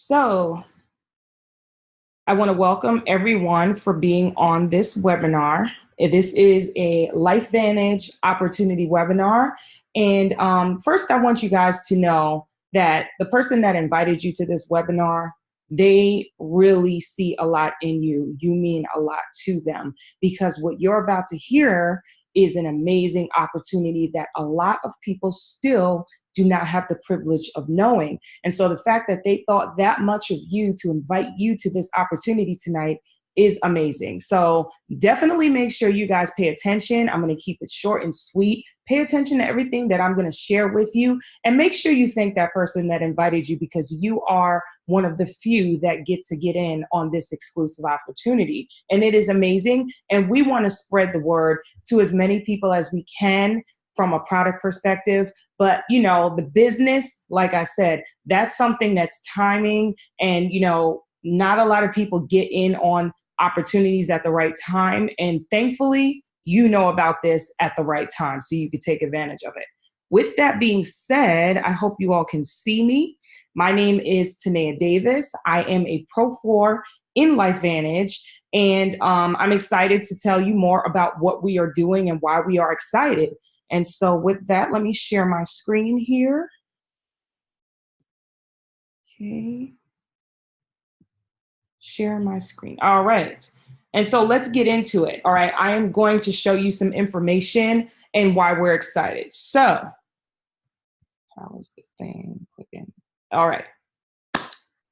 So I want to welcome everyone for being on this webinar. This is a LifeVantage Opportunity webinar. And first, I want you guys to know that the person that invited you to this webinar, they really see a lot in you. You mean a lot to them because what you're about to hear is an amazing opportunity that a lot of people still do not have the privilege of knowing. And so the fact that they thought that much of you to invite you to this opportunity tonight is amazing. So definitely make sure you guys pay attention. I'm going to keep it short and sweet. Pay attention to everything that I'm going to share with you, and make sure you thank that person that invited you, because you are one of the few that get in on this exclusive opportunity. And it is amazing. And we want to spread the word to as many people as we can from a product perspective. But, you know, the business, like I said, that's something that's timing. And, you know, not a lot of people get in on opportunities at the right time. And thankfully, you know about this at the right time so you can take advantage of it. With that being said, I hope you all can see me. My name is Tanaya Davis. I am a Pro 4 in LifeVantage. And I'm excited to tell you more about what we are doing and why we are excited. And so with that, let me share my screen here. Okay. Share my screen. All right. And so let's get into it. All right. I am going to show you some information and why we're excited. So how is this thing clicking? All right.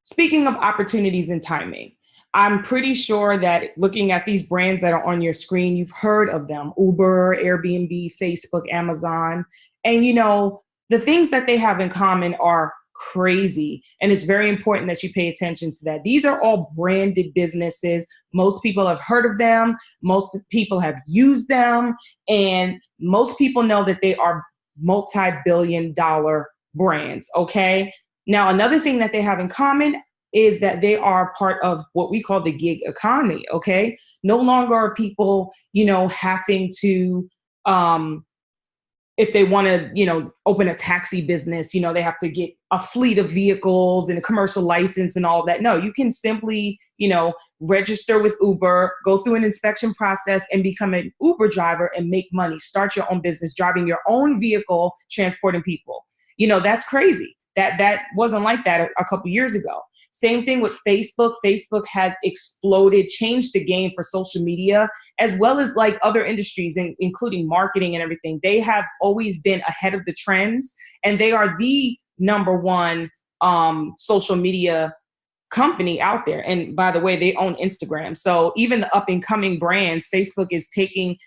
Speaking of opportunities and timing, I'm pretty sure that looking at these brands that are on your screen, you've heard of them: Uber, Airbnb, Facebook, Amazon. And you know, the things that they have in common are crazy. And it's very important that you pay attention to that. These are all branded businesses. Most people have heard of them. Most people have used them. And most people know that they are multi-billion-dollar brands, okay? Now, another thing that they have in common is that they are part of what we call the gig economy, okay? No longer are people, you know, having to, if they want to, you know, open a taxi business, you know, they have to get a fleet of vehicles and a commercial license and all that. No, you can simply, you know, register with Uber, go through an inspection process and become an Uber driver and make money. Start your own business, driving your own vehicle, transporting people. You know, that's crazy. That wasn't like that a couple years ago. Same thing with Facebook. Facebook has exploded, changed the game for social media, as well as like other industries, including marketing and everything. They have always been ahead of the trends, and they are the #1 social media company out there. And by the way, they own Instagram. So even the up and coming brands, Facebook is taking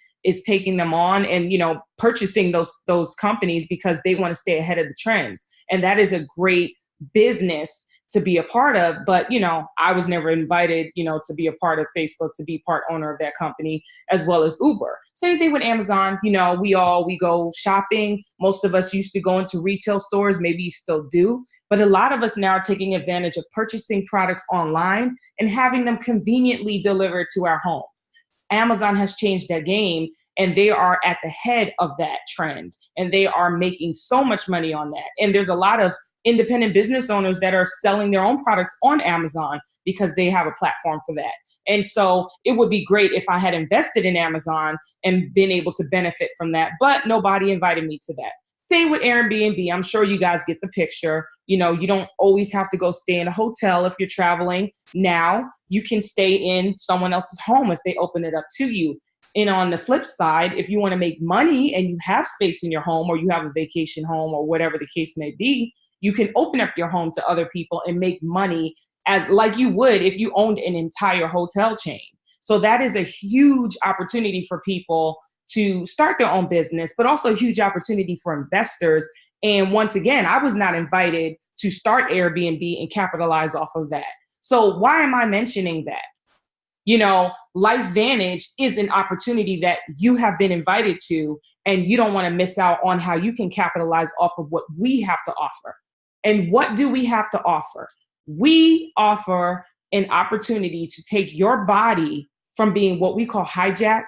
them on and, you know, purchasing those companies because they want to stay ahead of the trends. And that is a great business to be a part of. But, you know, I was never invited, you know, to be a part of Facebook, to be part owner of that company, as well as Uber. Same thing with Amazon. You know, we go shopping. Most of us used to go into retail stores. Maybe you still do. But a lot of us now are taking advantage of purchasing products online and having them conveniently delivered to our homes. Amazon has changed that game, and they are at the head of that trend, and they are making so much money on that. And there's a lot of independent business owners that are selling their own products on Amazon because they have a platform for that. And so it would be great if I had invested in Amazon and been able to benefit from that, but nobody invited me to that. Same with Airbnb. I'm sure you guys get the picture. You know, you don't always have to go stay in a hotel if you're traveling. Now you can stay in someone else's home if they open it up to you. And on the flip side, if you want to make money and you have space in your home, or you have a vacation home, or whatever the case may be, you can open up your home to other people and make money as like you would if you owned an entire hotel chain. So that is a huge opportunity for people to start their own business, but also a huge opportunity for investors. And once again, I was not invited to start Airbnb and capitalize off of that. So why am I mentioning that? You know, LifeVantage is an opportunity that you have been invited to, and you don't want to miss out on how you can capitalize off of what we have to offer. And what do we have to offer? We offer an opportunity to take your body from being what we call hijacked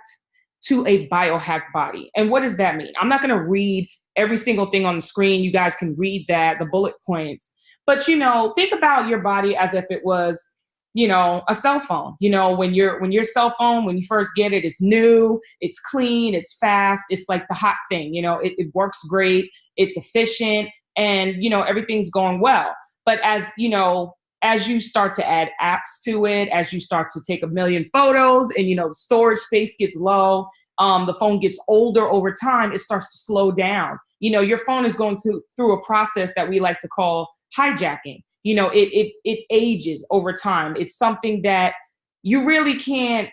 to a biohack body. And what does that mean? I'm not going to read every single thing on the screen. You guys can read that, the bullet points. But, think about your body as if it was, a cell phone. When your cell phone, when you first get it, it's new, it's clean, it's fast, it's like the hot thing. It works great, it's efficient, and everything's going well. But as you start to add apps to it, as you start to take a million photos, and the storage space gets low, the phone gets older over time, it starts to slow down. Your phone is going through a process that we like to call hijacking. It ages over time. It's something that you really can't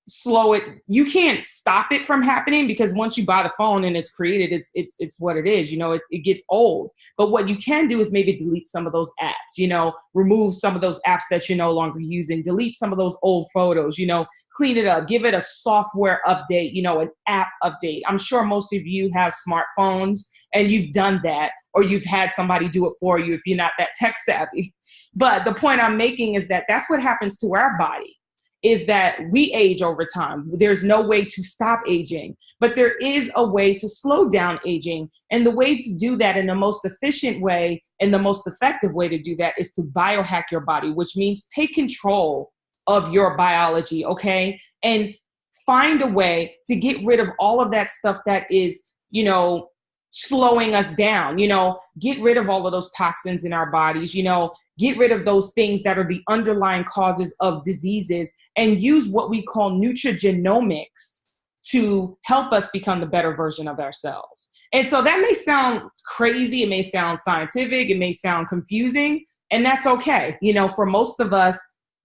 slow it. You can't stop it from happening, because once you buy the phone and it's created, it's what it is. It gets old. But what you can do is maybe delete some of those apps, remove some of those apps that you're no longer using, delete some of those old photos, clean it up, give it a software update, an app update. I'm sure most of you have smartphones and you've done that, or you've had somebody do it for you if you're not that tech savvy. But the point I'm making is that that's what happens to our body, is that we age over time. There's no way to stop aging, but there is a way to slow down aging. And the way to do that in the most efficient way and the most effective way to do that is to biohack your body, which means take control of your biology, okay? And find a way to get rid of all of that stuff that is, slowing us down, get rid of all of those toxins in our bodies, get rid of those things that are the underlying causes of diseases, and use what we call nutrigenomics to help us become the better version of ourselves. And so that may sound crazy, it may sound scientific, it may sound confusing, and that's okay. For most of us,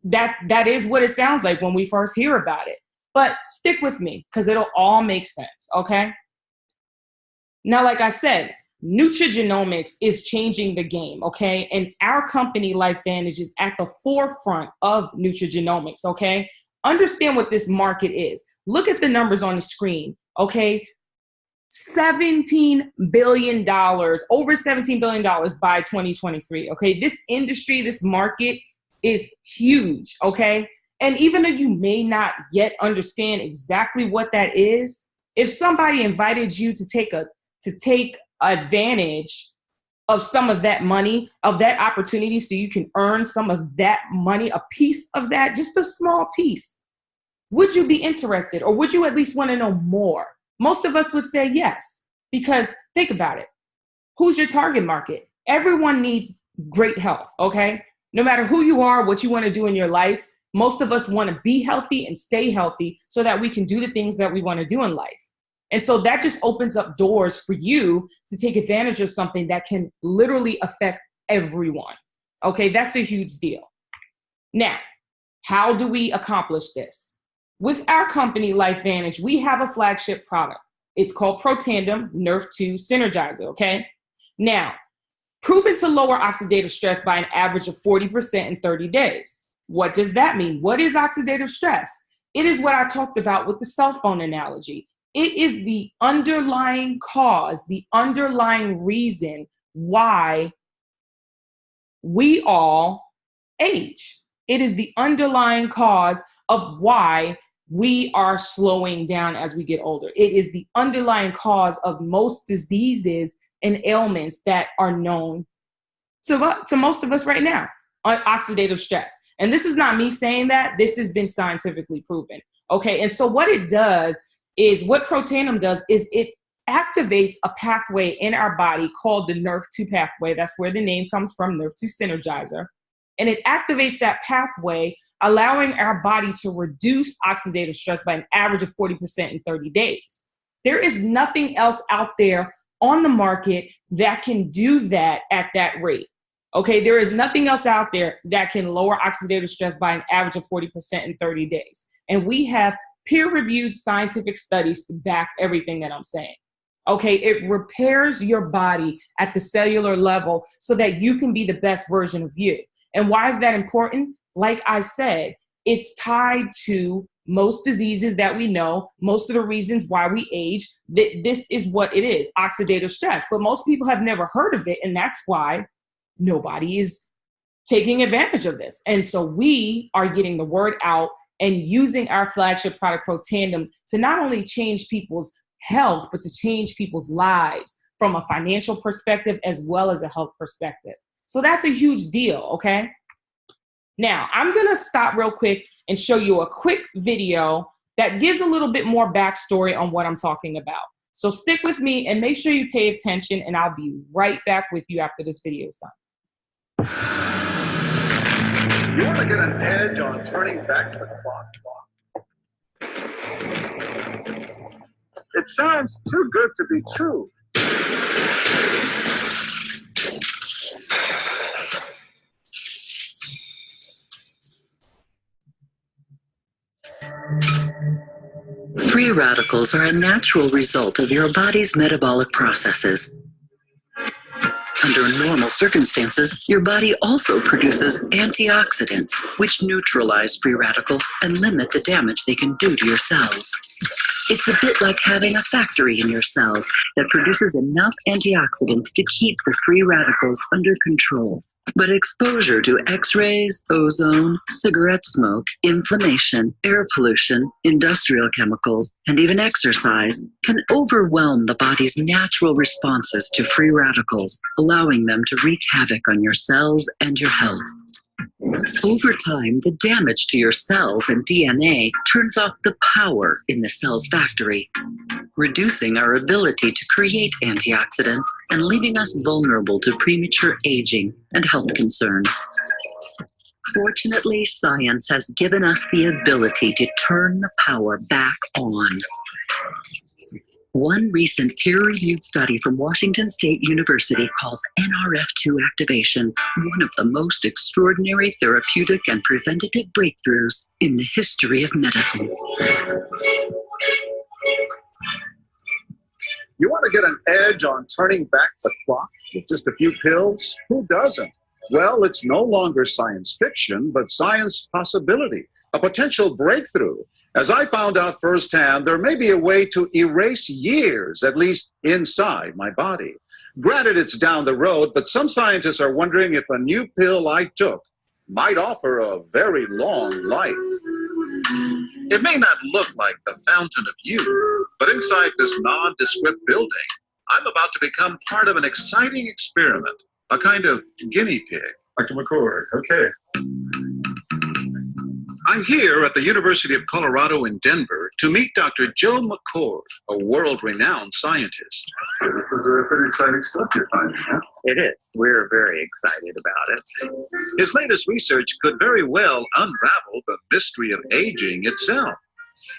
that is what it sounds like when we first hear about it. But stick with me, because it'll all make sense, okay? Now, like I said, nutrigenomics is changing the game, okay? And our company, LifeVantage, is at the forefront of nutrigenomics, okay? Understand what this market is. Look at the numbers on the screen, okay? $17 billion, over $17 billion by 2023, okay? This industry, this market is huge, okay? And even though you may not yet understand exactly what that is, if somebody invited you to take advantage of some of that money, of that opportunity, so you can earn some of that money, a piece of that, just a small piece, would you be interested, or would you at least want to know more? Most of us would say yes, because think about it. Who's your target market? Everyone needs great health, okay? No matter who you are, what you want to do in your life, most of us want to be healthy and stay healthy so that we can do the things that we want to do in life. And so that just opens up doors for you to take advantage of something that can literally affect everyone. Okay, that's a huge deal. Now, how do we accomplish this? With our company, LifeVantage, we have a flagship product. It's called Protandim Nerve 2 Synergizer, okay? Now, proven to lower oxidative stress by an average of 40% in 30 days. What does that mean? What is oxidative stress? It is what I talked about with the cell phone analogy. It is the underlying cause, the underlying reason why we all age. It is the underlying cause of why we are slowing down as we get older. It is the underlying cause of most diseases and ailments that are known to most of us right now, oxidative stress. And this is not me saying that. This has been scientifically proven. Okay, and so what it does is, what Protandim does is it activates a pathway in our body called the Nerve 2 pathway. That's where the name comes from, Nerve 2 Synergizer. And it activates that pathway, allowing our body to reduce oxidative stress by an average of 40% in 30 days. There is nothing else out there on the market that can do that at that rate. Okay, there is nothing else out there that can lower oxidative stress by an average of 40% in 30 days. And we have peer-reviewed scientific studies to back everything that I'm saying. Okay, it repairs your body at the cellular level so that you can be the best version of you. And why is that important? Like I said, it's tied to most diseases that we know, most of the reasons why we age. This is what it is, oxidative stress. But most people have never heard of it, and that's why nobody is taking advantage of this. And so we are getting the word out and using our flagship product, Protandim, to not only change people's health, but to change people's lives from a financial perspective as well as a health perspective. So that's a huge deal, okay? Now, I'm going to stop real quick and show you a quick video that gives a little bit more backstory on what I'm talking about. So stick with me and make sure you pay attention, and I'll be right back with you after this video is done. You want to get an edge on turning back the clock? It sounds too good to be true. Free radicals are a natural result of your body's metabolic processes. Under normal circumstances, your body also produces antioxidants, which neutralize free radicals and limit the damage they can do to your cells. It's a bit like having a factory in your cells that produces enough antioxidants to keep the free radicals under control. But exposure to X-rays, ozone, cigarette smoke, inflammation, air pollution, industrial chemicals, and even exercise can overwhelm the body's natural responses to free radicals, allowing them to wreak havoc on your cells and your health. Over time, the damage to your cells and DNA turns off the power in the cell's factory, reducing our ability to create antioxidants and leaving us vulnerable to premature aging and health concerns. Fortunately, science has given us the ability to turn the power back on. One recent peer-reviewed study from Washington State University calls NRF2 activation one of the most extraordinary therapeutic and preventative breakthroughs in the history of medicine. You want to get an edge on turning back the clock with just a few pills? Who doesn't? Well, it's no longer science fiction, but science possibility, a potential breakthrough. As I found out firsthand, there may be a way to erase years, at least inside my body. Granted, it's down the road, but some scientists are wondering if a new pill I took might offer a very long life. It may not look like the fountain of youth, but inside this nondescript building, I'm about to become part of an exciting experiment, a kind of guinea pig. Dr. McCord, okay. I'm here at the University of Colorado in Denver to meet Dr. Joe McCord, a world-renowned scientist. This is pretty exciting stuff you're finding, huh? It is. We're very excited about it. His latest research could very well unravel the mystery of aging itself.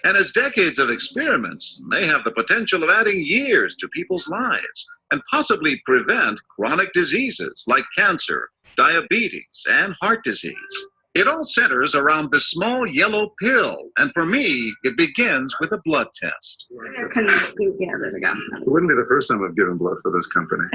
And his decades of experiments may have the potential of adding years to people's lives and possibly prevent chronic diseases like cancer, diabetes, and heart disease. It all centers around this small yellow pill, and for me, it begins with a blood test. Yeah, there we go. It wouldn't be the first time I've given blood for this company.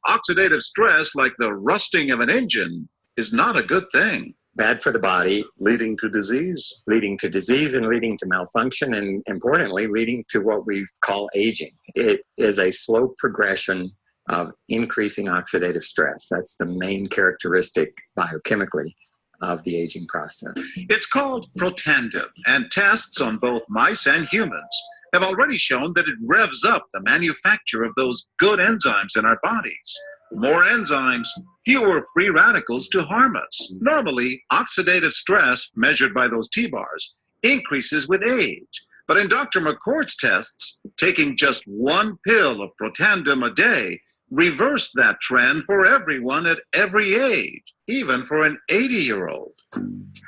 Oxidative stress, like the rusting of an engine, is not a good thing. Bad for the body, Leading to disease. leading to disease and leading to malfunction, and importantly, leading to what we call aging. It is a slow progression of increasing oxidative stress. That's the main characteristic biochemically of the aging process. It's called Protandim, and tests on both mice and humans have already shown that it revs up the manufacture of those good enzymes in our bodies. More enzymes, fewer free radicals to harm us. Normally, oxidative stress, measured by those T-bars, increases with age. But in Dr. McCord's tests, taking just one pill of Protandim a day reversed that trend for everyone at every age, even for an 80-year-old.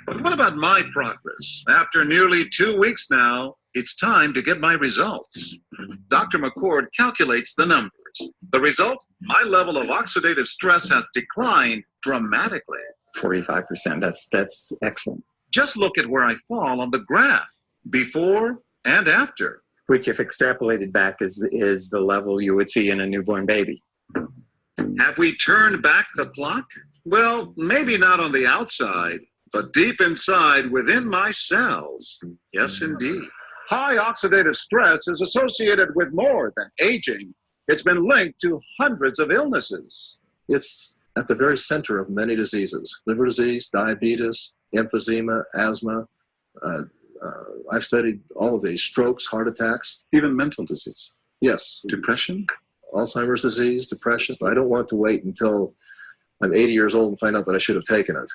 But what about my progress? After nearly 2 weeks now, it's time to get my results. Dr. McCord calculates the numbers. The result, my level of oxidative stress has declined dramatically. 45%, that's excellent. Just look at where I fall on the graph, before and after. Which, if extrapolated back, is the level you would see in a newborn baby. Have we turned back the clock? Well, maybe not on the outside, but deep inside within my cells. Yes, indeed. High oxidative stress is associated with more than aging. It's been linked to hundreds of illnesses. It's at the very center of many diseases: liver disease, diabetes, emphysema, asthma. I've studied all of these: strokes, heart attacks, Even mental disease. yes, Depression? Alzheimer's disease, depression. I don't want to wait until I'm 80 years old and find out that I should have taken it.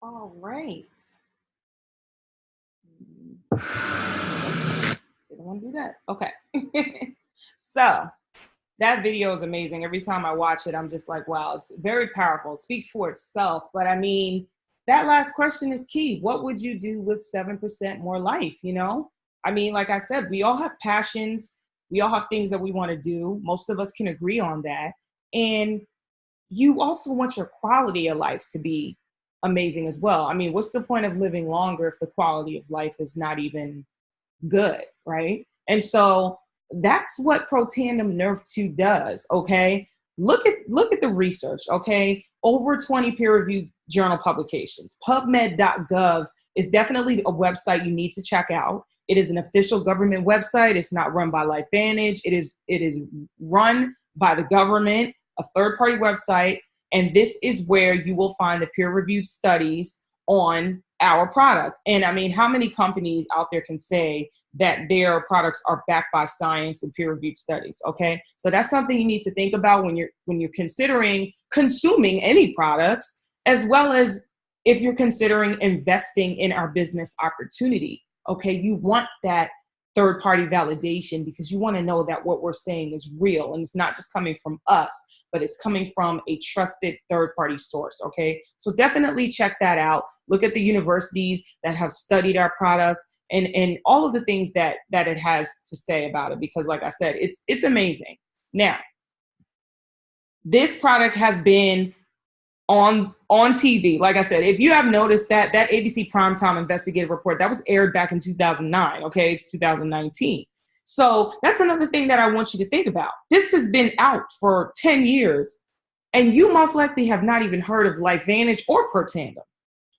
All right. Didn't want to do that. Okay. So that video is amazing. Every time I watch it, I'm just like, wow, it's very powerful. It speaks for itself. But I mean, that last question is key. What would you do with 7% more life? You know, I mean, like I said, we all have passions. We all have things that we want to do. Most of us can agree on that. And you also want your quality of life to be amazing as well. I mean, what's the point of living longer if the quality of life is not even good, right? And so that's what Protandim Nerve 2 does, okay? Look at the research, okay? Over 20 peer-reviewed journal publications. PubMed.gov is definitely a website you need to check out. It is an official government website. It's not run by LifeVantage. It is run by the government, a third-party website, and this is where you will find the peer-reviewed studies on our product. And I mean, how many companies out there can say that their products are backed by science and peer-reviewed studies? Okay, so that's something you need to think about when you're considering consuming any products, as well as if you're considering investing in our business opportunity. Okay, you want that third-party validation because you want to know that what we're saying is real and it's not just coming from us, but it's coming from a trusted third-party source, okay? So definitely check that out. Look at the universities that have studied our product and all of the things that it has to say about it, because like I said, it's amazing. Now, this product has been on TV. Like I said, if you have noticed that ABC Primetime Investigative Report, that was aired back in 2009, okay? It's 2019. So that's another thing that I want you to think about. This has been out for 10 years, and you most likely have not even heard of LifeVantage or Protandim.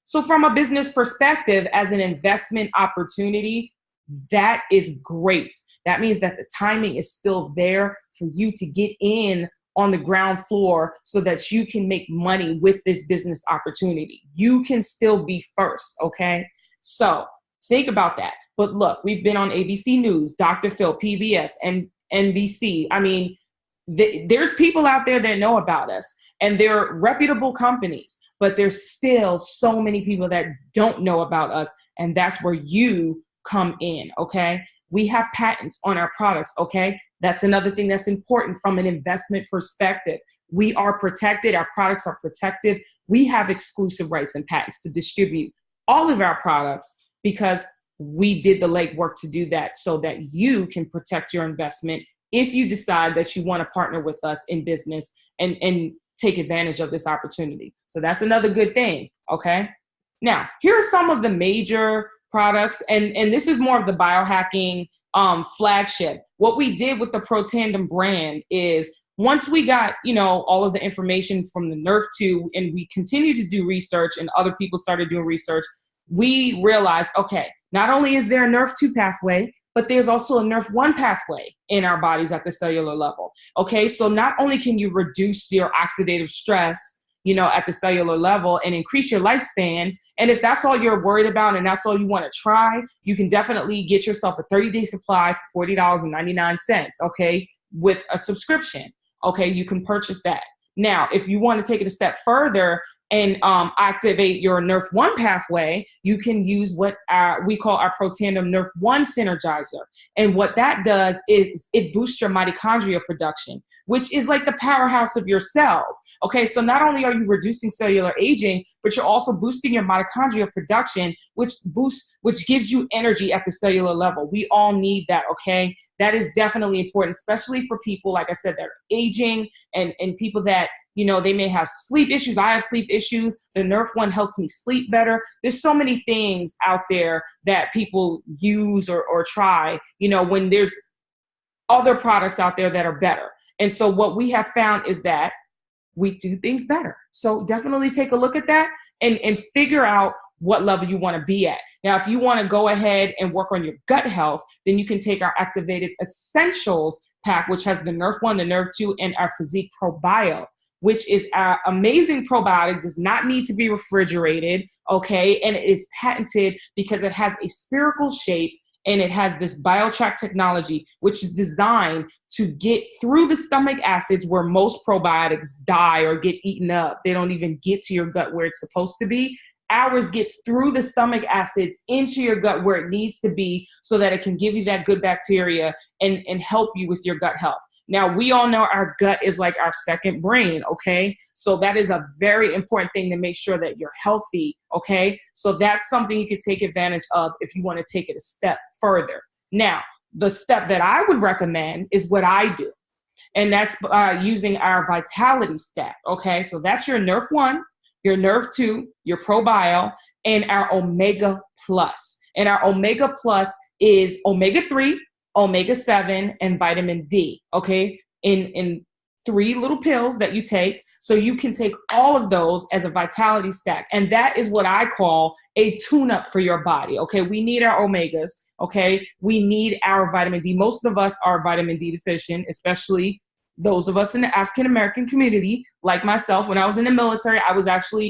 So from a business perspective, as an investment opportunity, that is great. That means that the timing is still there for you to get in on the ground floor so that you can make money with this business opportunity. You can still be first, okay? So think about that. But look, we've been on ABC News, Dr. Phil, PBS, and NBC. I mean, there's people out there that know about us, and they're reputable companies, but there's still so many people that don't know about us, and that's where you come in, okay? We have patents on our products, okay? That's another thing that's important from an investment perspective. We are protected. Our products are protected. We have exclusive rights and patents to distribute all of our products because we did the legwork to do that so that you can protect your investment if you decide that you want to partner with us in business and take advantage of this opportunity. So that's another good thing. Okay. Now, here are some of the major products, and this is more of the biohacking flagship. What we did with the Protandim brand is, once we got, all of the information from the Nerf 2, and we continued to do research and other people started doing research, we realized, okay, not only is there a Nerf 2 pathway, but there's also a Nerf 1 pathway in our bodies at the cellular level. Okay, so not only can you reduce your oxidative stress, at the cellular level and increase your lifespan, and if that's all you're worried about and that's all you want to try, you can definitely get yourself a 30-day supply for $40.99, okay, with a subscription. Okay, you can purchase that. Now, if you want to take it a step further and activate your Nerf 1 pathway, you can use what we call our Protandim Nerf 1 Synergizer. And what that does is it boosts your mitochondria production, which is like the powerhouse of your cells. Okay, so not only are you reducing cellular aging, but you're also boosting your mitochondria production, which gives you energy at the cellular level. We all need that, okay? That is definitely important, especially for people, like I said, that are aging and people that, they may have sleep issues. I have sleep issues. The Nerf 1 helps me sleep better. There's so many things out there that people use or try, when there's other products out there that are better. And so what we have found is that we do things better. So definitely take a look at that and figure out what level you want to be at. Now, if you want to go ahead and work on your gut health, then you can take our Activated Essentials pack, which has the Nerf 1, the Nerf 2, and our Physique Probio, which is our amazing probiotic, does not need to be refrigerated, okay? And it is patented because it has a spherical shape and it has this BioTrack technology, which is designed to get through the stomach acids where most probiotics die or get eaten up. They don't even get to your gut where it's supposed to be. Ours gets through the stomach acids into your gut where it needs to be so that it can give you that good bacteria and help you with your gut health. Now, we all know our gut is like our second brain, okay? So that is a very important thing to make sure that you're healthy, okay? So that's something you could take advantage of if you want to take it a step further. Now, the step that I would recommend is what I do, and that's using our Vitality Stack, okay? So that's your Nerf 1, your Nerf 2, your ProBio, and our Omega Plus. And our Omega Plus is omega-3, omega-7, and vitamin D, okay, in 3 little pills that you take. So you can take all of those as a Vitality Stack. And that is what I call a tune-up for your body, okay? We need our omegas, okay? We need our vitamin D. Most of us are vitamin D deficient, especially those of us in the African-American community, like myself. When I was in the military,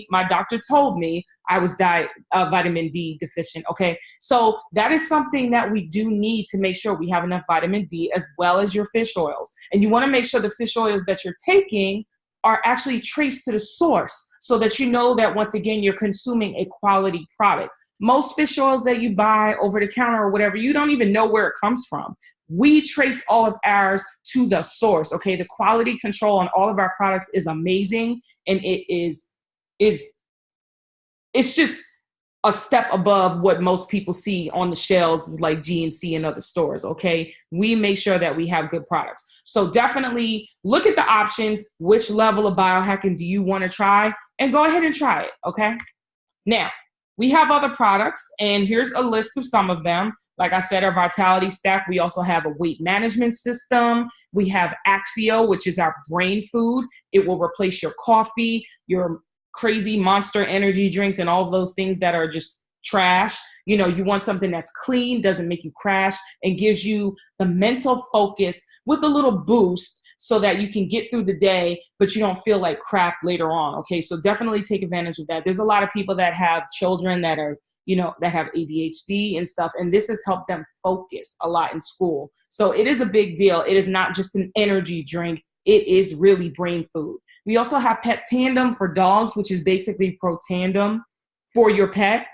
my doctor told me I was vitamin D deficient, okay? So that is something that we do need to make sure we have enough vitamin D, as well as your fish oils. And you wanna make sure the fish oils that you're taking are actually traced to the source so that you know that, once again, you're consuming a quality product. Most fish oils that you buy over the counter or whatever, you don't even know where it comes from. We trace all of ours to the source, okay? The quality control on all of our products is amazing, and it's just a step above what most people see on the shelves like GNC and other stores, okay? We make sure that we have good products. So definitely look at the options. Which level of biohacking do you want to try? And go ahead and try it, okay? Now, we have other products, and here's a list of some of them. Like I said, our Vitality Stack. We also have a weight management system. We have Axio, which is our brain food. It will replace your coffee, your crazy Monster energy drinks, and all of those things that are just trash. You want something that's clean, doesn't make you crash, and gives you the mental focus with a little boost so that you can get through the day, but you don't feel like crap later on, okay? So definitely take advantage of that. There's a lot of people that have children that are, that have ADHD and stuff, and this has helped them focus a lot in school. So it is a big deal. It is not just an energy drink. It is really brain food. We also have Pet Tandem for dogs, which is basically Protandim for your pet.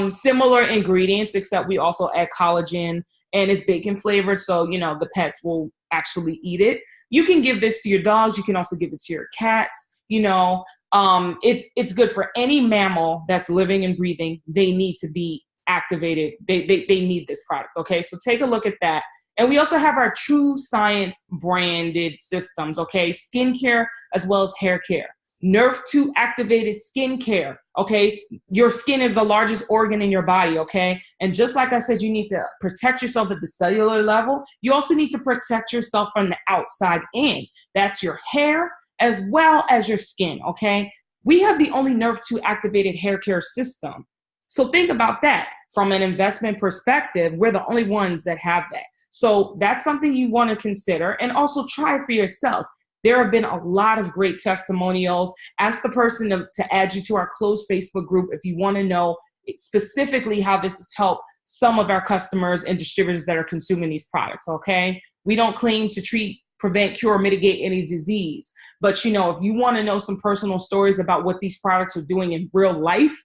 Similar ingredients, except we also add collagen, and it's bacon flavored, so the pets will actually eat it. You can give this to your dogs. You can also give it to your cats. It's good for any mammal that's living and breathing. They need to be activated. They need this product. Okay, so take a look at that. And we also have our True Science branded systems, okay? Skincare as well as hair care. Nerve 2 activated skincare, okay? Your skin is the largest organ in your body, okay? And just like I said, you need to protect yourself at the cellular level. You also need to protect yourself from the outside in. That's your hair as well as your skin, okay? We have the only Nerve 2 activated hair care system. So think about that. From an investment perspective, we're the only ones that have that. So that's something you want to consider, and also try for yourself. There have been a lot of great testimonials. Ask the person to add you to our closed Facebook group if you want to know specifically how this has helped some of our customers and distributors that are consuming these products, okay? We don't claim to treat, prevent, cure, or mitigate any disease. But, you know, if you want to know some personal stories about what these products are doing in real life,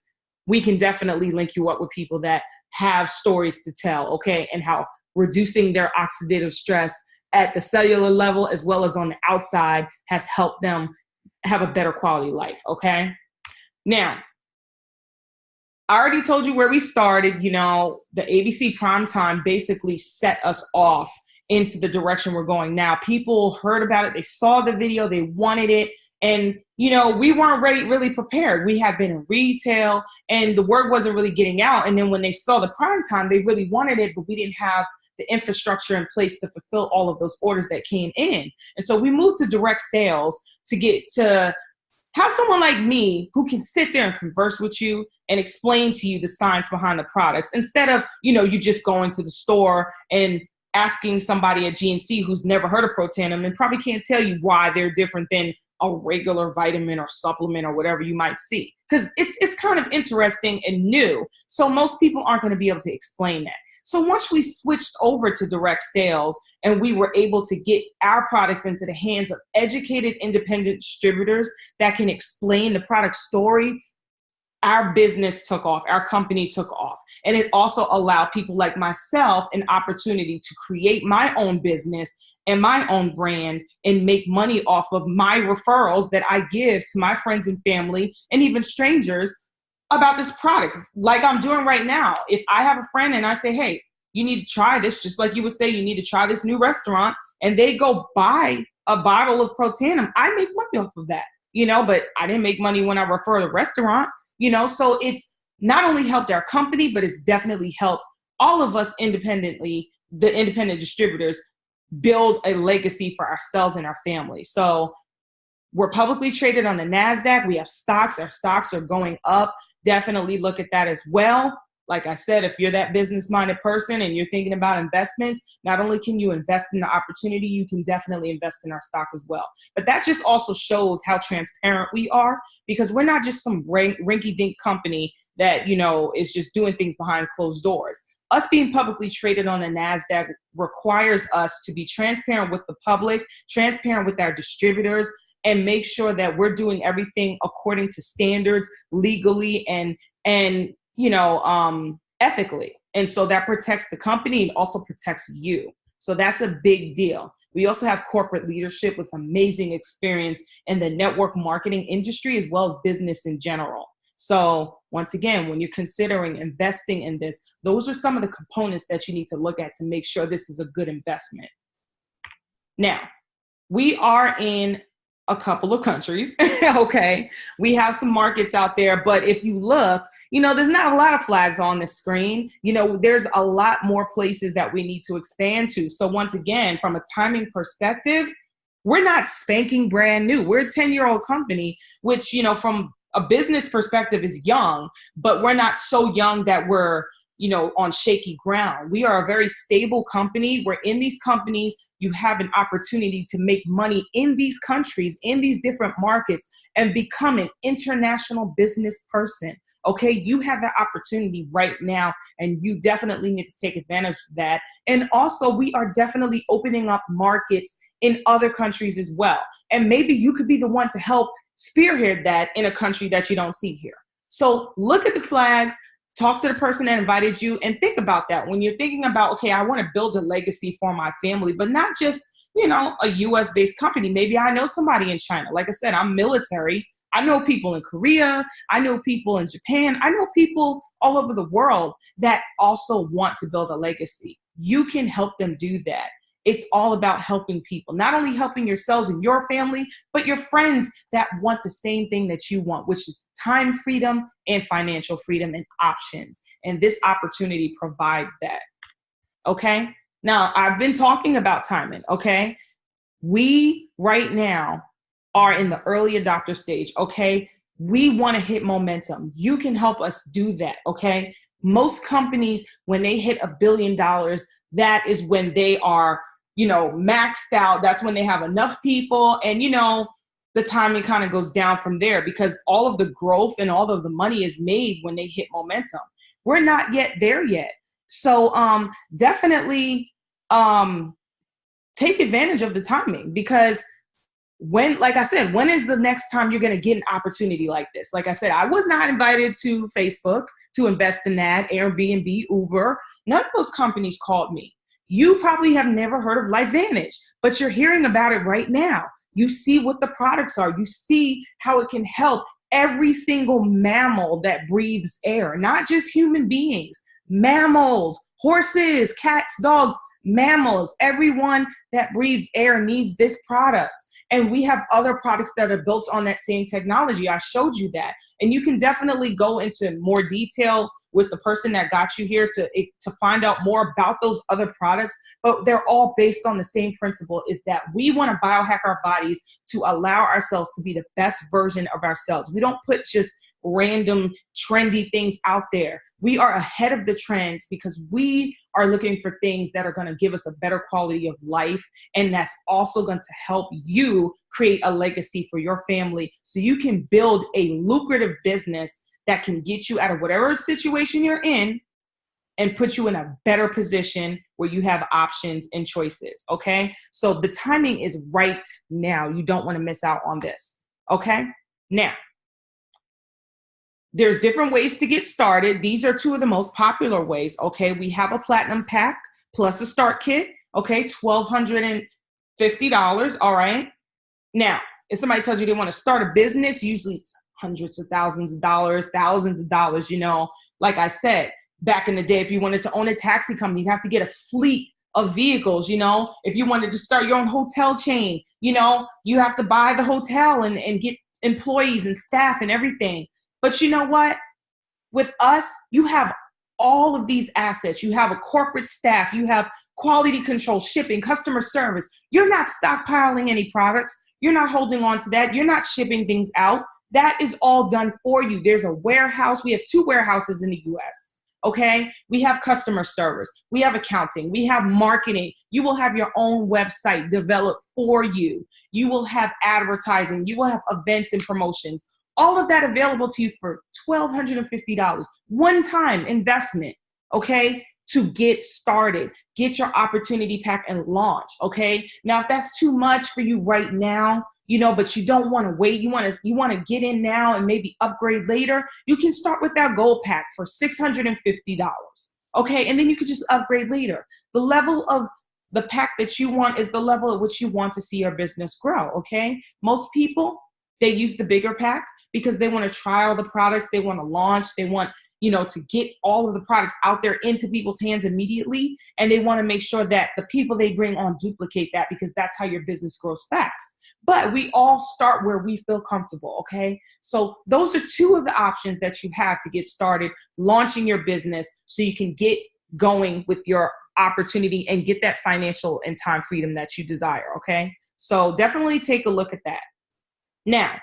we can definitely link you up with people that have stories to tell, okay? And how reducing their oxidative stress at the cellular level as well as on the outside has helped them have a better quality life, okay? Now, I already told you where we started. You know, the ABC Primetime basically set us off into the direction we're going now. People heard about it, they saw the video, they wanted it, and, you know, we weren't really prepared. We had been in retail, and the word wasn't really getting out, and then when they saw the Primetime, they really wanted it, but we didn't have the infrastructure in place to fulfill all of those orders that came in. And so we moved to direct sales to get to have someone like me who can sit there and converse with you and explain to you the science behind the products, instead of, you know, you just going to the store and asking somebody at GNC who's never heard of Protandim and probably can't tell you why they're different than a regular vitamin or supplement or whatever you might see. Because it's kind of interesting and new. So most people aren't going to be able to explain that. So once we switched over to direct sales and we were able to get our products into the hands of educated independent distributors that can explain the product story, our business took off, our company took off. And it also allowed people like myself an opportunity to create my own business and my own brand and make money off of my referrals that I give to my friends and family and even strangers about this product, like I'm doing right now. If I have a friend and I say, hey, you need to try this, just like you would say, you need to try this new restaurant, and they go buy a bottle of Protandim, I make money off of that, you know, but I didn't make money when I refer the restaurant, you know, so it's not only helped our company, but it's definitely helped all of us independently, the independent distributors, build a legacy for ourselves and our family. So we're publicly traded on the NASDAQ. We have stocks. Our stocks are going up. Definitely look at that as well. Like I said, if you're that business-minded person and you're thinking about investments, not only can you invest in the opportunity, you can definitely invest in our stock as well. But that just also shows how transparent we are, because we're not just some rinky-dink company that, you know, is just doing things behind closed doors. Us being publicly traded on the NASDAQ requires us to be transparent with the public, transparent with our distributors, and make sure that we're doing everything according to standards, legally and you know, ethically. And so that protects the company and also protects you. So that's a big deal. We also have corporate leadership with amazing experience in the network marketing industry as well as business in general. So once again, when you're considering investing in this, those are some of the components that you need to look at to make sure this is a good investment. Now, we are in a couple of countries, okay? We have some markets out there, but if you look, you know, there's not a lot of flags on the screen. You know, there's a lot more places that we need to expand to. So once again, from a timing perspective, we're not spanking brand new. We're a 10-year-old company, which, you know, from a business perspective is young, but we're not so young that we're, you know, on shaky ground. We are a very stable company. Where in these companies, you have an opportunity to make money in these countries, in these different markets, and become an international business person. Okay, you have that opportunity right now, and you definitely need to take advantage of that. And also, we are definitely opening up markets in other countries as well. And maybe you could be the one to help spearhead that in a country that you don't see here. So look at the flags, talk to the person that invited you, and think about that when you're thinking about, okay, I want to build a legacy for my family, but not just, you know, a US-based company. Maybe I know somebody in China. Like I said, I'm military. I know people in Korea. I know people in Japan. I know people all over the world that also want to build a legacy. you can help them do that. It's all about helping people, not only helping yourselves and your family, but your friends that want the same thing that you want, which is time freedom and financial freedom and options. And this opportunity provides that. Okay. Now, I've been talking about timing. Okay. We right now are in the early adopter stage. Okay. We want to hit momentum. You can help us do that. Okay. Most companies, when they hit $1 billion, that is when they are, maxed out. That's when they have enough people. And, the timing kind of goes down from there because all of the growth and all of the money is made when they hit momentum. We're not yet there yet. So definitely take advantage of the timing because like I said, when is the next time you're going to get an opportunity like this? Like I said, I was not invited to Facebook to invest in that, Airbnb, Uber. None of those companies called me. You probably have never heard of LifeVantage, but you're hearing about it right now. You see what the products are. You see how it can help every single mammal that breathes air, not just human beings, mammals, horses, cats, dogs, mammals. Everyone that breathes air needs this product. And we have other products that are built on that same technology. I showed you that. And you can definitely go into more detail with the person that got you here to find out more about those other products. But they're all based on the same principle, is that we want to biohack our bodies to allow ourselves to be the best version of ourselves. We don't put just random trendy things out there. We are ahead of the trends because we are looking for things that are going to give us a better quality of life. And that's also going to help you create a legacy for your family so you can build a lucrative business that can get you out of whatever situation you're in and put you in a better position where you have options and choices. Okay. So the timing is right now. You don't want to miss out on this. Okay. Now, there's different ways to get started. These are two of the most popular ways. Okay. We have a platinum pack plus a start kit. Okay. $1,250. All right. Now, if somebody tells you they want to start a business, usually it's hundreds of thousands of dollars, thousands of dollars. Like I said, back in the day, if you wanted to own a taxi company, you'd have to get a fleet of vehicles. If you wanted to start your own hotel chain, you have to buy the hotel and get employees and staff and everything. But you know what? With us, you have all of these assets. You have a corporate staff. You have quality control, shipping, customer service. You're not stockpiling any products. You're not holding on to that. You're not shipping things out. That is all done for you. There's a warehouse. We have 2 warehouses in the US. Okay. We have customer service. We have accounting. We have marketing. You will have your own website developed for you. You will have advertising. You will have events and promotions. All of that available to you for $1,250, one-time investment, okay, to get started, get your opportunity pack and launch, okay? Now, if that's too much for you right now, but you don't want to wait, you want to get in now and maybe upgrade later, you can start with that gold pack for $650, okay? And then you could just upgrade later. The level of the pack that you want is the level at which you want to see your business grow, okay? Most people, they use the bigger pack because they want to try all the products, they want to launch, they want, to get all of the products out there into people's hands immediately. And they want to make sure that the people they bring on duplicate that because that's how your business grows fast. But we all start where we feel comfortable, okay? So those are 2 of the options that you have to get started launching your business so you can get going with your opportunity and get that financial and time freedom that you desire, okay? So definitely take a look at that. Now,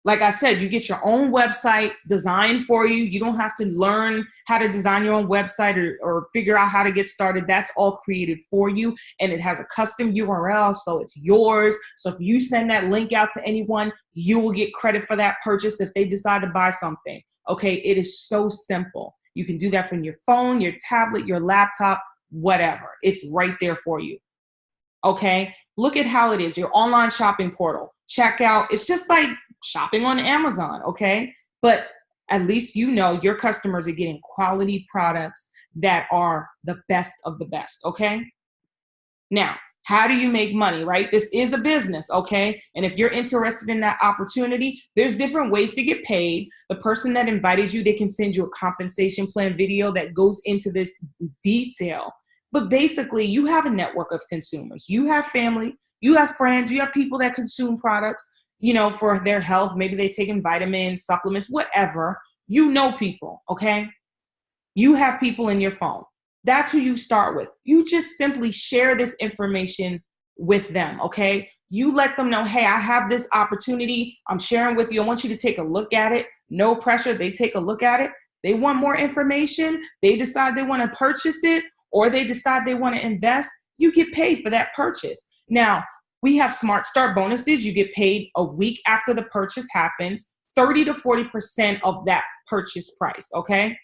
like I said, you get your own website designed for you. You don't have to learn how to design your own website or figure out how to get started. That's all created for you. And it has a custom URL, so it's yours. So if you send that link out to anyone, you will get credit for that purchase if they decide to buy something. Okay, it is so simple. You can do that from your phone, your tablet, your laptop, whatever. It's right there for you. Okay, look at how it is. Your online shopping portal. Checkout. It's just like shopping on Amazon, okay? But at least your customers are getting quality products that are the best of the best, okay? Now, how do you make money, right? This is a business, okay? And if you're interested in that opportunity, there's different ways to get paid. The person that invited you, they can send you a compensation plan video that goes into this detail. But basically, you have a network of consumers. You have family, you have friends, you have people that consume products, for their health. Maybe they take in vitamins, supplements, whatever. You know people, okay? You have people in your phone. That's who you start with. You just simply share this information with them, okay? You let them know, hey, I have this opportunity. I'm sharing with you. I want you to take a look at it. No pressure. They take a look at it. They want more information. They decide they want to purchase it, or they decide they want to invest. You get paid for that purchase. Now, we have Smart Start bonuses. You get paid a week after the purchase happens, 30 to 40% of that purchase price, okay?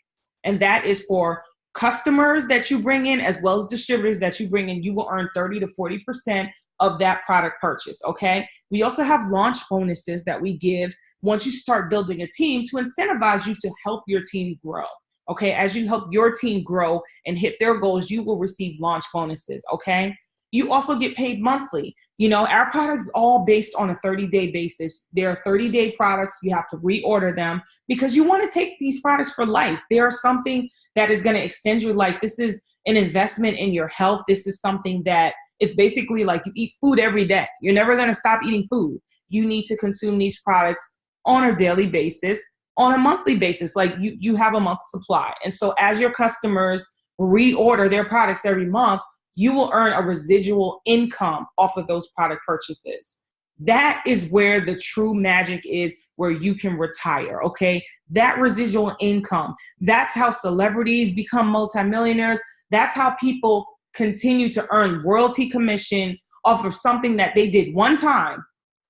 And that is for customers that you bring in as well as distributors that you bring in. You will earn 30 to 40% of that product purchase, okay? We also have launch bonuses that we give once you start building a team to incentivize you to help your team grow, okay? As you help your team grow and hit their goals, you will receive launch bonuses, okay? You also get paid monthly. Our products all based on a 30-day basis. They are 30-day products. You have to reorder them because you want to take these products for life. They are something that is going to extend your life. This is an investment in your health. This is something that is basically like you eat food every day. You're never going to stop eating food. You need to consume these products on a daily basis, on a monthly basis. Like you have a month supply. And so as your customers reorder their products every month, you will earn a residual income off of those product purchases. That is where the true magic is, where you can retire, okay? That residual income. That's how celebrities become multimillionaires. That's how people continue to earn royalty commissions off of something that they did one time,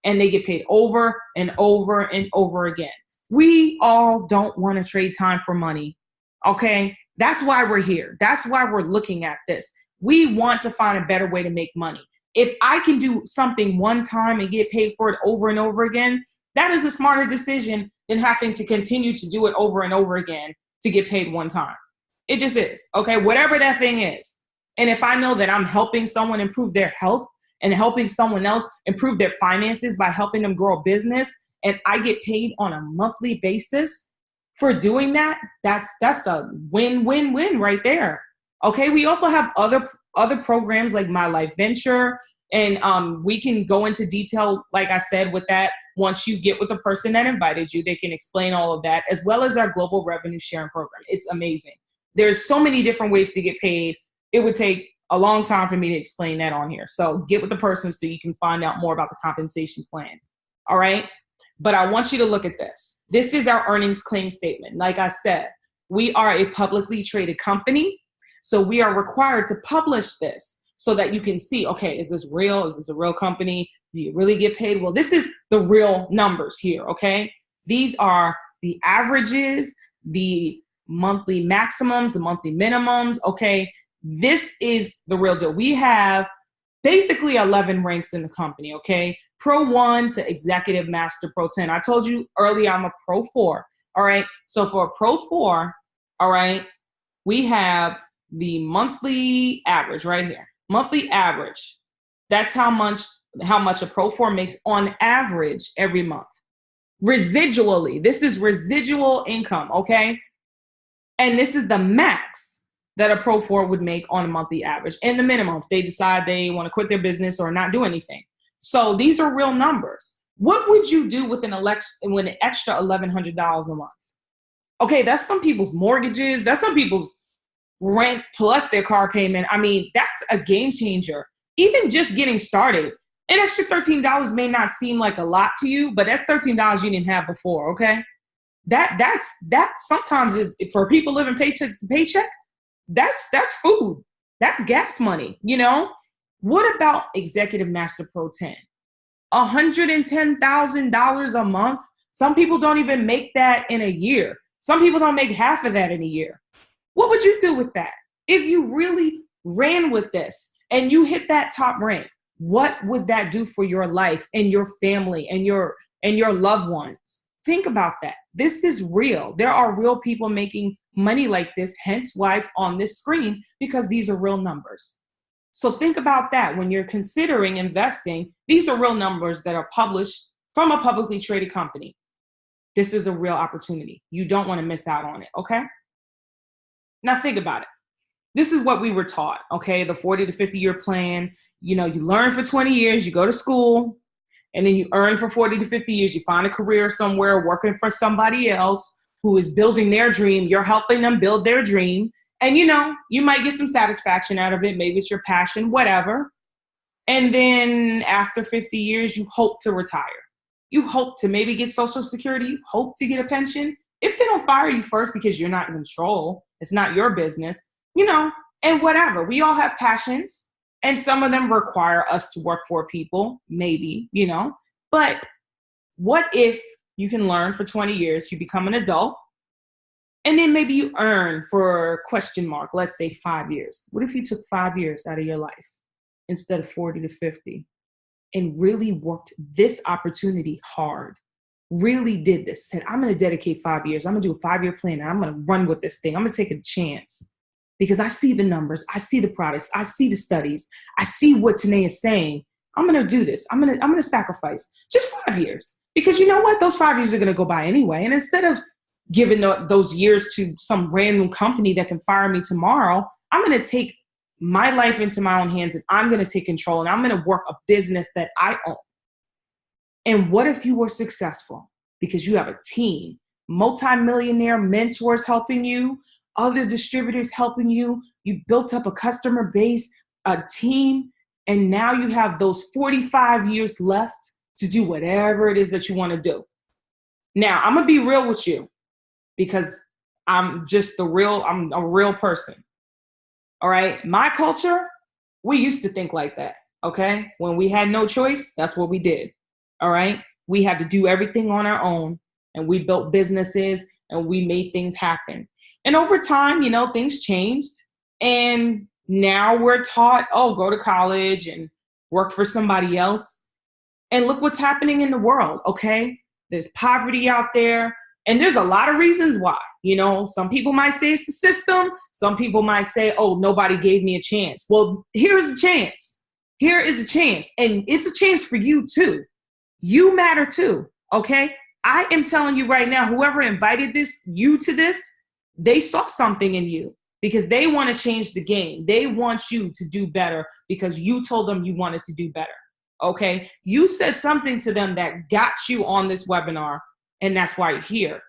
and they get paid over and over and over again. We all don't want to trade time for money, okay? That's why we're here. That's why we're looking at this. We want to find a better way to make money. If I can do something one time and get paid for it over and over again, that is a smarter decision than having to continue to do it over and over again to get paid one time. It just is, okay? Whatever that thing is. And if I know that I'm helping someone improve their health and helping someone else improve their finances by helping them grow a business, and I get paid on a monthly basis for doing that, that's a win-win-win right there. Okay, we also have other programs like My Life Venture, and we can go into detail, like I said, with that. Once you get with the person that invited you, they can explain all of that, as well as our global revenue sharing program. It's amazing. There's so many different ways to get paid. It would take a long time for me to explain that on here. So get with the person so you can find out more about the compensation plan. All right, but I want you to look at this. This is our earnings claim statement. Like I said, we are a publicly traded company. So we are required to publish this so that you can see, okay, is this real? Is this a real company? Do you really get paid? Well, this is the real numbers here, okay? These are the averages, the monthly maximums, the monthly minimums, okay? This is the real deal. We have basically 11 ranks in the company, okay? Pro 1 to Executive Master Pro 10. I told you earlier I'm a Pro 4, all right? So for a Pro 4, all right, we have the monthly average right here. Monthly average. That's how much a Pro 4 makes on average every month. Residually. This is residual income, okay? And this is the max that a Pro 4 would make on a monthly average. And the minimum if they decide they want to quit their business or not do anything. So these are real numbers. What would you do with an extra $1,100 a month? Okay, that's some people's mortgages. That's some people's rent plus their car payment. I mean, that's a game changer. Even just getting started, an extra $13 may not seem like a lot to you, but that's $13 you didn't have before, okay? That sometimes is, for people living paycheck to paycheck, that's food. That's gas money, What about Executive Master Pro 10? $110,000 a month. Some people don't even make that in a year. Some people don't make half of that in a year. What would you do with that? If you really ran with this and you hit that top rank, what would that do for your life and your family and your loved ones? Think about that. This is real. There are real people making money like this, hence why it's on this screen, because these are real numbers. So think about that when you're considering investing. These are real numbers that are published from a publicly traded company. This is a real opportunity. You don't want to miss out on it, okay? Now think about it. this is what we were taught, okay? The 40 to 50 year plan, you know, you learn for 20 years, you go to school, and then you earn for 40 to 50 years, you find a career somewhere working for somebody else who is building their dream. You're helping them build their dream. And, you know, you might get some satisfaction out of it. Maybe it's your passion, whatever. And then after 50 years, you hope to retire. You hope to maybe get Social Security, you hope to get a pension. If they don't fire you first because you're not in control, it's not your business, you know, and whatever. We all have passions, and some of them require us to work for people, maybe, you know. But what if you can learn for 20 years, you become an adult, and then maybe you earn for question mark, let's say 5 years. What if you took 5 years out of your life instead of 40 to 50 and really worked this opportunity hard? Really did this, said, I'm going to dedicate 5 years. I'm going to do a 5-year plan, and I'm going to run with this thing. I'm going to take a chance because I see the numbers. I see the products. I see the studies. I see what Tanaya is saying. I'm going to do this. I'm going to sacrifice just 5 years because you know what? Those 5 years are going to go by anyway. And instead of giving those years to some random company that can fire me tomorrow, I'm going to take my life into my own hands, and I'm going to take control, and I'm going to work a business that I own. And what if you were successful because you have a team, multimillionaire mentors helping you, other distributors helping you, you built up a customer base, a team, and now you have those 45 years left to do whatever it is that you want to do. Now, I'm going to be real with you because I'm a real person. All right. My culture, we used to think like that. Okay. When we had no choice, that's what we did. All right. We had to do everything on our own, and we built businesses and we made things happen. And over time, you know, things changed, and now we're taught, oh, go to college and work for somebody else. And look what's happening in the world. Okay. There's poverty out there. And there's a lot of reasons why. You know, some people might say it's the system. Some people might say, oh, nobody gave me a chance. Well, here's a chance. Here is a chance. And it's a chance for you too. You matter too. Okay. I am telling you right now, whoever invited you to this, they saw something in you because they want to change the game. They want you to do better because you told them you wanted to do better. Okay. You said something to them that got you on this webinar, and that's why you're here.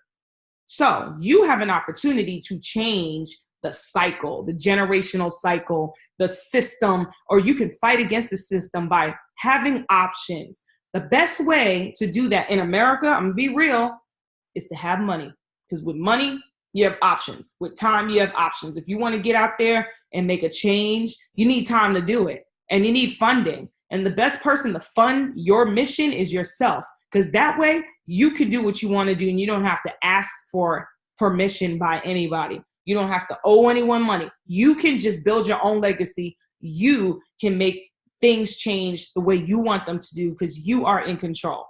So you have an opportunity to change the cycle, the generational cycle, the system, or you can fight against the system by having options. The best way to do that in America, I'm gonna be real, is to have money. Because with money, you have options. With time, you have options. If you want to get out there and make a change, you need time to do it. And you need funding. And the best person to fund your mission is yourself. Because that way, you can do what you want to do, and you don't have to ask for permission by anybody. You don't have to owe anyone money. You can just build your own legacy. You can make things change the way you want them to do because you are in control.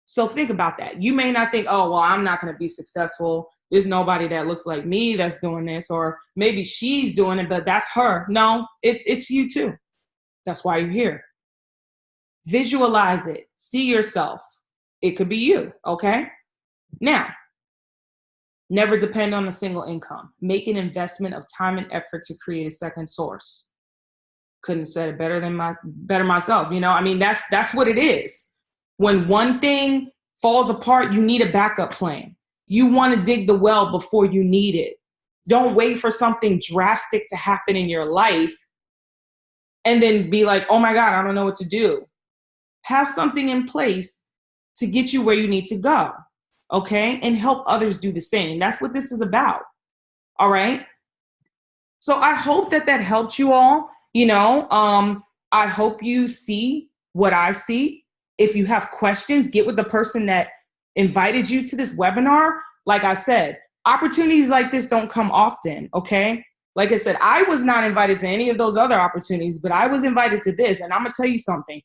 So think about that. You may not think, oh, well, I'm not going to be successful. There's nobody that looks like me that's doing this, or maybe she's doing it, but that's her. No, it's you too. That's why you're here. Visualize it. See yourself. It could be you, okay? Now, never depend on a single income. Make an investment of time and effort to create a second source. Couldn't have said it better myself. You know, I mean, that's what it is. When one thing falls apart, you need a backup plan. You want to dig the well before you need it. Don't wait for something drastic to happen in your life and then be like, oh my God, I don't know what to do. Have something in place to get you where you need to go, okay? And help others do the same. That's what this is about, all right? So I hope that helped you all. You know, I hope you see what I see. If you have questions, get with the person that invited you to this webinar. Like I said, opportunities like this don't come often, okay? Like I said, I was not invited to any of those other opportunities, but I was invited to this, and I'm gonna tell you something.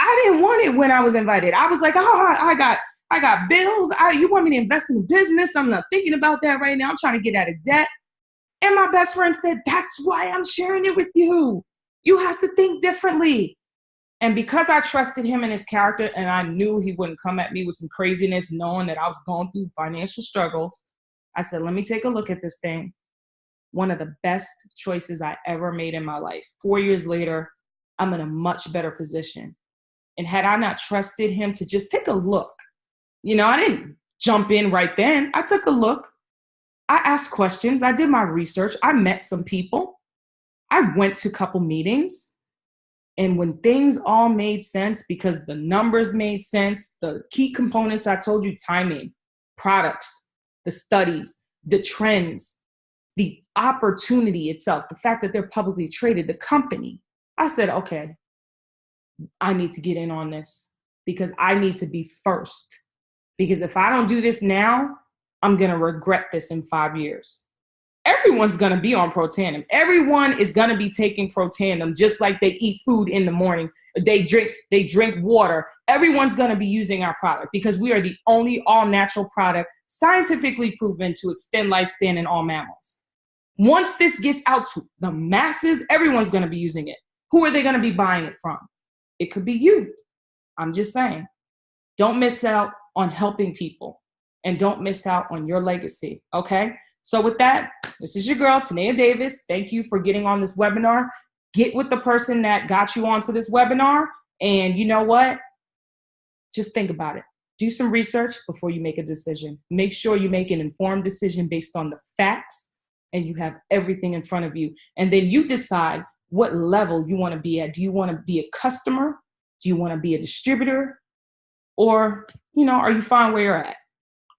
I didn't want it when I was invited. I was like, oh, I got bills. You want me to invest in a business? I'm not thinking about that right now. I'm trying to get out of debt. And my best friend said, that's why I'm sharing it with you. You have to think differently. And because I trusted him and his character, and I knew he wouldn't come at me with some craziness, knowing that I was going through financial struggles, I said, let me take a look at this thing. one of the best choices I ever made in my life. 4 years later, I'm in a much better position. And had I not trusted him to just take a look, I didn't jump in right then. I took a look. I asked questions. I did my research. I met some people. I went to a couple meetings. And when things all made sense, because the numbers made sense, the key components I told you, timing, products, the studies, the trends, the opportunity itself, the fact that they're publicly traded, the company, I said, okay, I need to get in on this because I need to be first. Because if I don't do this now, I'm going to regret this in 5 years. Everyone's going to be on Protandim. Everyone is going to be taking Protandim just like they eat food in the morning. They drink water. Everyone's going to be using our product because we are the only all-natural product scientifically proven to extend lifespan in all mammals. Once this gets out to the masses, everyone's going to be using it. Who are they going to be buying it from? It could be you. I'm just saying. Don't miss out on helping people and don't miss out on your legacy, okay? So with that, this is your girl, Tanaya Davis. Thank you for getting on this webinar. Get with the person that got you onto this webinar. And you know what? Just think about it. Do some research before you make a decision. Make sure you make an informed decision based on the facts and you have everything in front of you. And then you decide what level you want to be at. Do you want to be a customer? Do you want to be a distributor? Or, are you fine where you're at?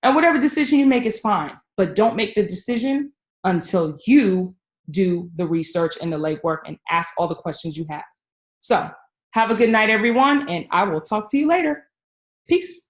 And whatever decision you make is fine. But don't make the decision until you do the research and the legwork and ask all the questions you have. So have a good night, everyone, and I will talk to you later. Peace.